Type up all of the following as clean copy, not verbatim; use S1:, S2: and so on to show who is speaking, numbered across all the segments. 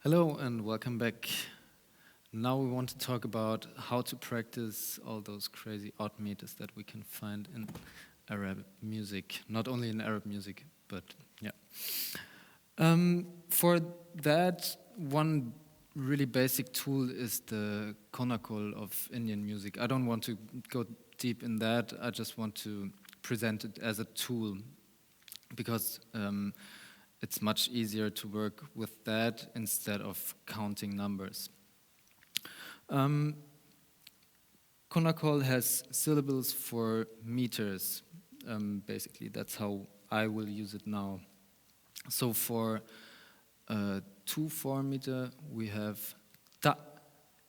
S1: Hello and welcome back. Now we want to talk about how to practice all those crazy odd meters that we can find in Arab music. Not only in Arab music, but yeah. For that, one really basic tool is the konakol of Indian music. I don't want to go deep in that. I just want to present it as a tool because it's much easier to work with that instead of counting numbers. Konakol has syllables for meters. Basically, that's how I will use it now. So for 2/4 meter, we have ta,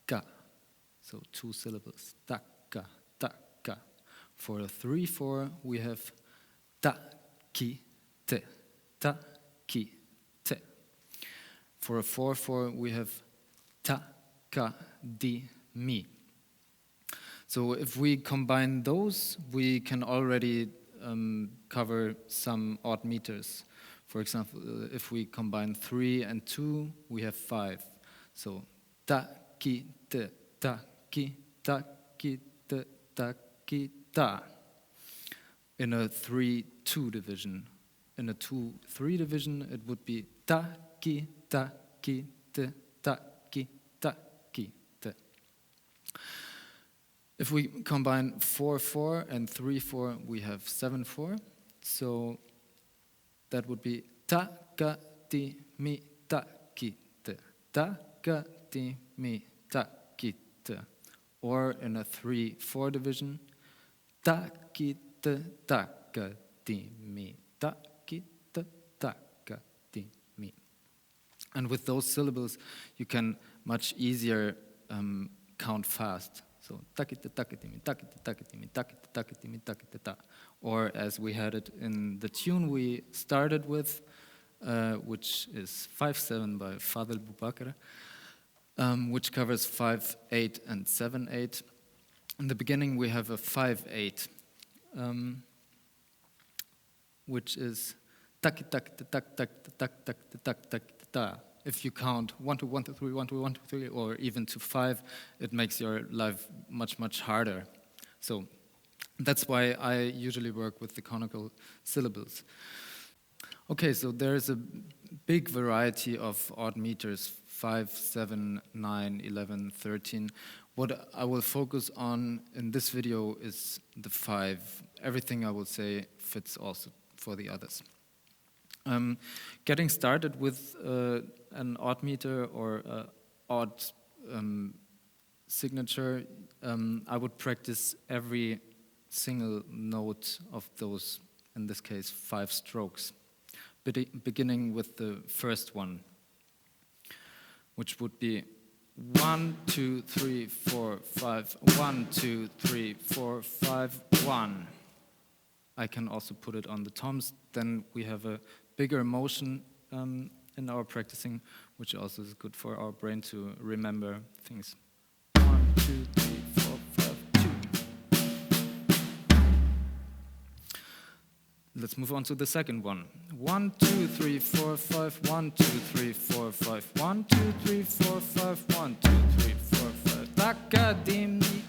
S1: ka. So 2 syllables, ta, ka, ta, ka. For a 3/4, we have ta, ki, te, ta, ki, te. For a 4/4, we have ta, ka, di, mi. So if we combine those, we can already cover some odd meters. For example, if we combine 3 and 2, we have 5. So ta, ki, te, ta, ki, ta, ki, te, ta, ki, ta. In a 3/2 division. In a 2/3 division, it would be ta, ki, te, ta, ki, te. If we combine 4/4 and 3/4, we have 7/4. So that would be ta, ka, ti, mi, ta, ki, te. Ta, ka, ti, mi, ta, ki, te. Or in a 3/4 division, ta, ki, te, ta, ka, ti, mi, ta, ki, te, ta, ka, ti, mi. And with those syllables, you can much easier count fast. So takite takitimi takite takitimi takite takitimi takite ta. Or as we had it in the tune we started with, which is 5/7 by Fadhel Boubaka, which covers 5/8 and 7/8. In the beginning we have a 5/8, which is taki takite tak takite tak takite tak takite ta. If you count 1 to 1 to 3, 1 to 1 to 3, or even to 5, it makes your life much, much harder. So that's why I usually work with the conical syllables. Okay, so there's a big variety of odd meters, 5, 7, 9, 11, 13. What I will focus on in this video is the 5. Everything I will say fits also for the others. Getting started with an odd meter or odd signature, I would practice every single note of those, in this case, 5 strokes, beginning with the first one, which would be 1, 2, 3, 4, 5, 1, 2, 3, 4, 5, 1. I can also put it on the toms, then we have a bigger motion in our practicing, which also is good for our brain to remember things. 1, 2, 3, 4, 5, 2. Let's move on to the second one. 1, 2, 3, 4, 5, 1, 2, 3, 4, 5, 1, 2, 3, 4, 5, 1, 2, 3, 4, 5. Takadimi,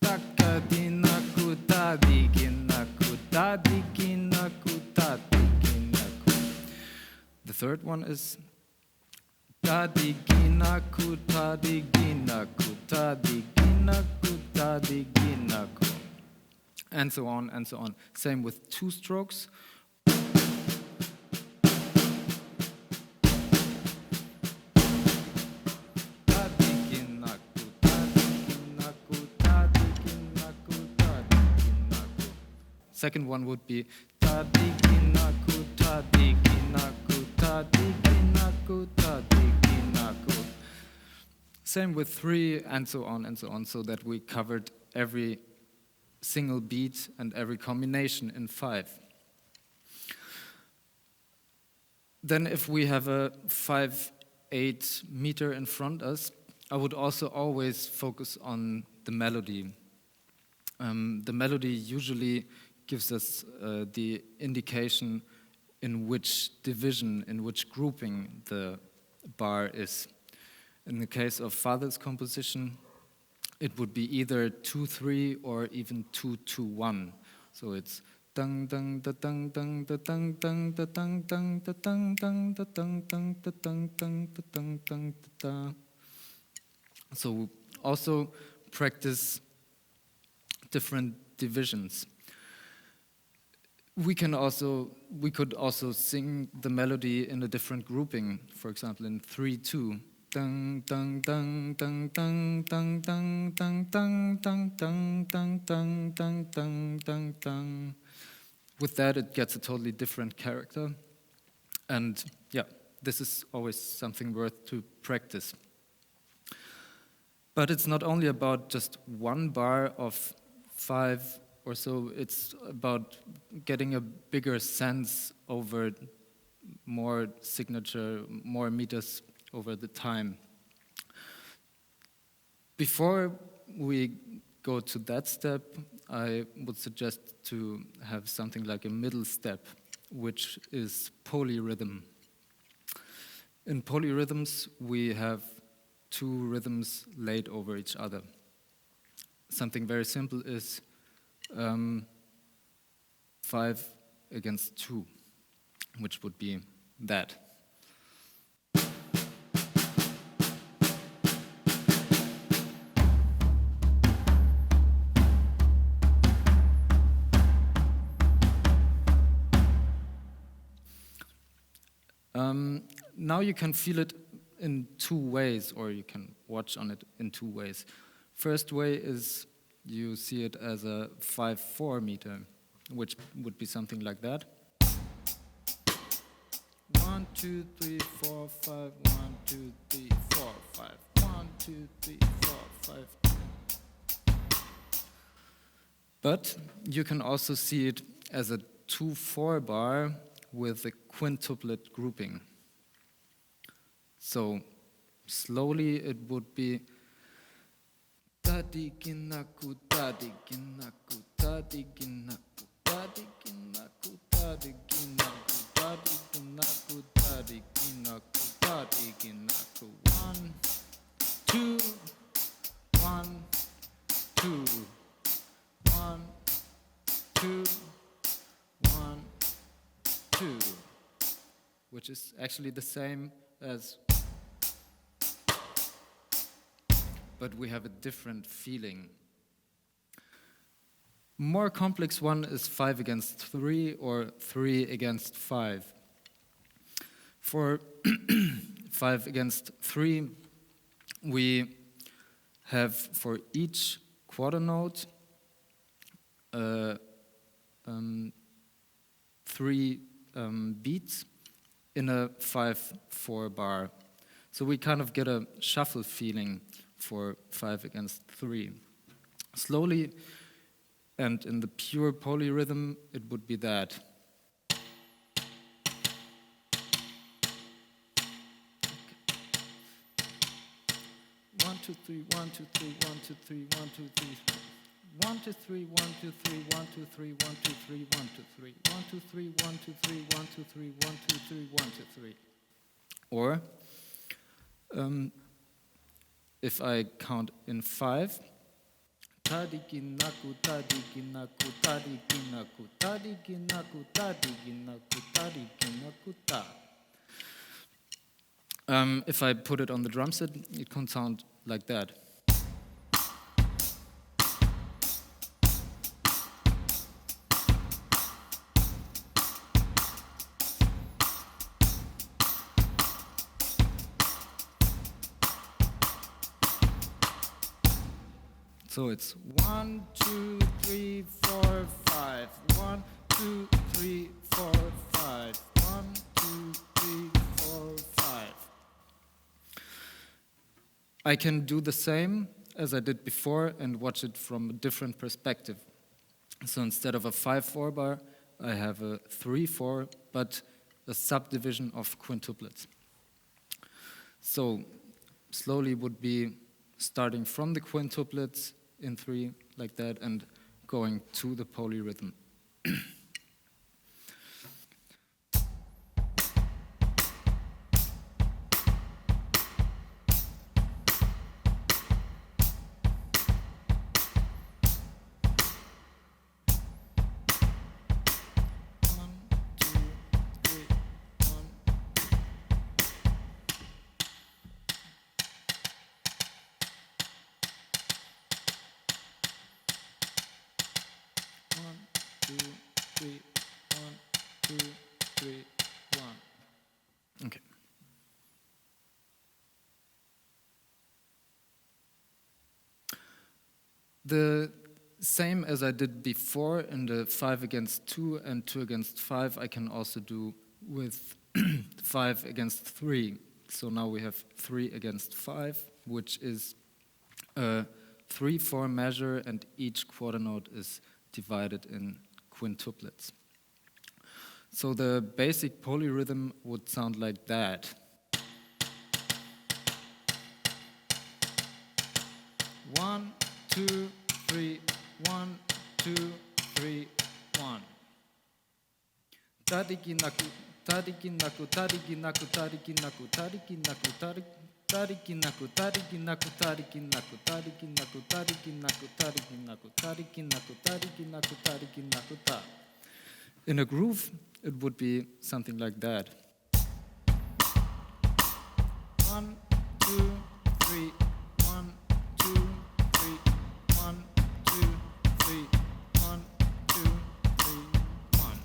S1: takadinaku, tadikinaku, tadikinaku, tadikinaku. The third one is tadiginaku, tadiginaku, tadiginaku, tadiginaku, and so on and so on. Same with 2 strokes. Tadiginaku, tadiginaku, tadiginaku, tadiginaku. Second one would be tadiginaku, tadiginaku, tadiginaku, tadiginaku. Same with 3 and so on, so that we covered every single beat and every combination in 5. Then if we have a 5/8 meter in front of us, I would also always focus on the melody. The melody usually gives us the indication in which division, in which grouping the bar is. In the case of Fadhel's composition, it would be either 2-3 or even 2-2-1. So it's dang dang da dang dang da dang dang da dang dang da dang dang da dang dang da dang dang da dang dang da. So also practice different divisions. We could also sing the melody in a different grouping, for example in 3-2. Dang dang dang dang dang dang dang dang dang dang dang dang dang dang dang dang dang. With that it gets a totally different character. And yeah, this is always something worth to practice. But it's not only about just one bar of 5 or so, it's about getting a bigger sense over more signature, more meters over the time. Before we go to that step, I would suggest to have something like a middle step, which is polyrhythm. In polyrhythms, we have 2 rhythms laid over each other. Something very simple is 5 against 2, which would be that. Now you can feel it in 2 ways, or you can watch on it in 2 ways. First way is you see it as a 5-4 meter, which would be something like that. 1, 2, 3, 4, 5, 1, 2, 3, 4, 5, 1, 2, 3, 4, 5. But you can also see it as a 2-4 bar with a quintuplet grouping. So slowly it would be tadi ginaku tadi ginaku tadi ginaku tadi ginaku tadi ginaku tadi ginaku tadi ginaku tadi ginaku 1 2 1 2 1 2 1 2, which is actually the same as, but we have a different feeling. More complex one is 5 against 3 or 3 against 5. For 5 against 3, we have for each quarter note 3 beats in a 5-4 bar. So we kind of get a shuffle feeling for 5 against 3. Slowly, and in the pure polyrhythm, it would be that. One, two, three, 1, 2, 3, 1, 2, 3, 1, 2, 3. 1, 2, 3, 1, 2, 3, 1, 2, 3, 1, 2, 3, 1, 2, 3, 1, 2, 3, 1, 2, 3, 1, 2, 3, 1, 2, 3, 1, 2, 3. Or if I count in 5, tadikinaku tadikinaku tadikinaku tadikinaku tadikinaku tadikinaku ta. If I put it on the drum set, it can sound like that. So it's 1, 2, 3, 4, 5. 1, 2, 3, 4, 5. 1, 2, 3, 4, 5. I can do the same as I did before and watch it from a different perspective. So instead of a 5-4 bar, I have a 3-4, but a subdivision of quintuplets. So slowly would be starting from the quintuplets in 3 like that and going to the polyrhythm. The same as I did before in the 5 against 2 and 2 against 5, I can also do with 5 against 3. So now we have 3 against 5, which is a 3/4 measure, and each quarter note is divided in quintuplets. So the basic polyrhythm would sound like that. 1, 2, 3, 1, 2, 3, 1. Tariki naku, tariki naku, tariki naku, tariki naku, tariki naku, tariki naku, tariki naku, tariki naku, tariki naku, tariki naku, tariki naku, tariki naku, tariki naku, tariki naku, ta. In a groove, it would be something like that. 1, 2, 3, 1, 2, 3, 1, 2, 3, 1, 2, 3, 1.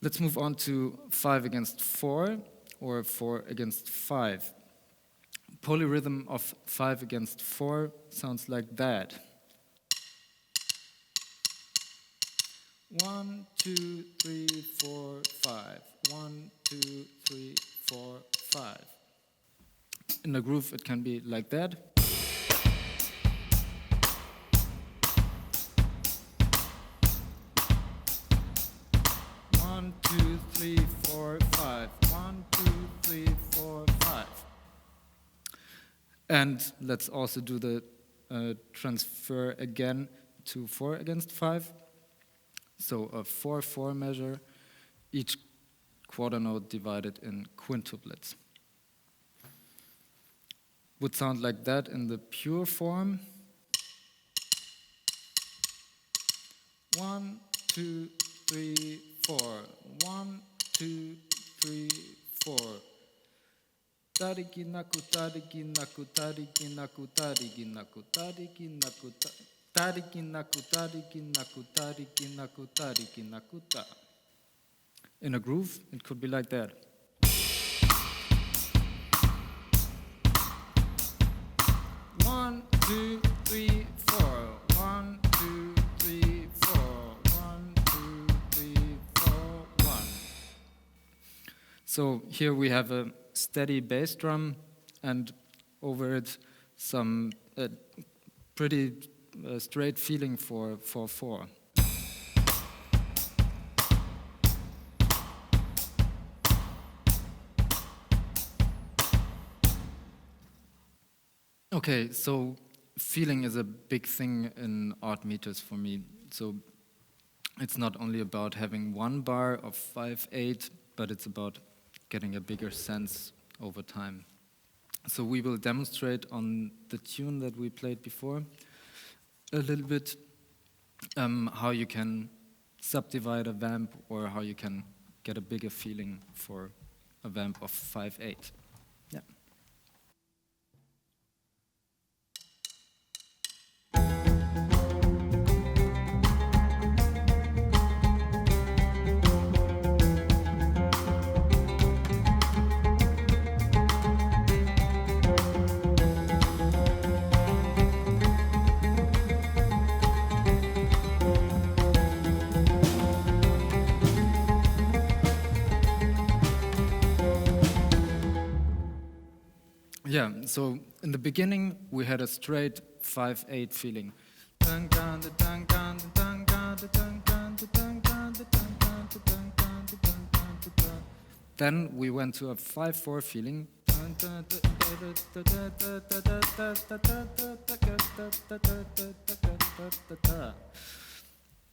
S1: Let's move on to 5 against 4 or 4 against 5. Polyrhythm of 5 against 4 sounds like that. 1, 2, 3, 4, 5. 1, 2, 3, 4, 5. In the groove, it can be like that. One, two, three, four, five. 1, 2, 3, 4, 5. And let's also do the transfer again to 4 against 5. So a 4/4 measure, each quarter note divided in quintuplets. Would sound like that in the pure form. 1, 2, 3, 4. 1, 2, 3, 4. Tariki naku, tariki naku, tariki naku, tariki naku, tariki naku, tariki naku, tariki naku, tariki naku, tariki naku, ta. In a groove, it could be like that. 1, 2, 3, 4. 1, 2, 3, 4. 1, 2, 3, 4, 1. So here we have a steady bass drum, and over it some pretty straight feeling for 4/4. Okay, so feeling is a big thing in odd meters for me. So it's not only about having one bar of 5/8, but it's about getting a bigger sense over time. So we will demonstrate on the tune that we played before a little bit how you can subdivide a vamp, or how you can get a bigger feeling for a vamp of 5/8. Yeah. Yeah, so in the beginning we had a straight 5/8 feeling. Then we went to a 5/4 feeling.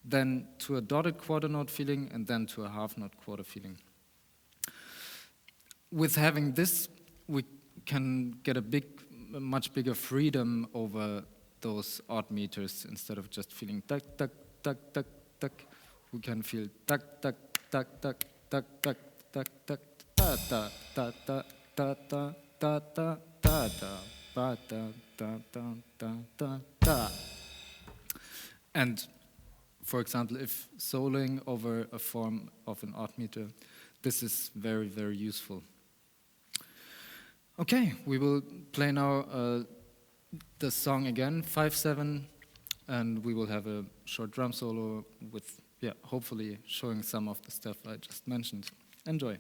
S1: Then to a dotted quarter note feeling, and then to a half note quarter feeling. With having this, we can get a much bigger freedom over those odd meters. Instead of just feeling tuck, tuck, tuck, tuck, tuck, we can feel tuck, tuck, tuck, tuck, tuck, tuck, tuck, tuck, ta, ta, ta, ta, ta, ta, ta, ta, ta, ta, ta, ta, ta, ta, ta, ta. And for example, if soloing over a form of an odd meter, this is very, very useful. Okay, we will play now a the song again, 5/7, and we will have a short drum solo with, yeah, hopefully showing some of the stuff I just mentioned. Enjoy.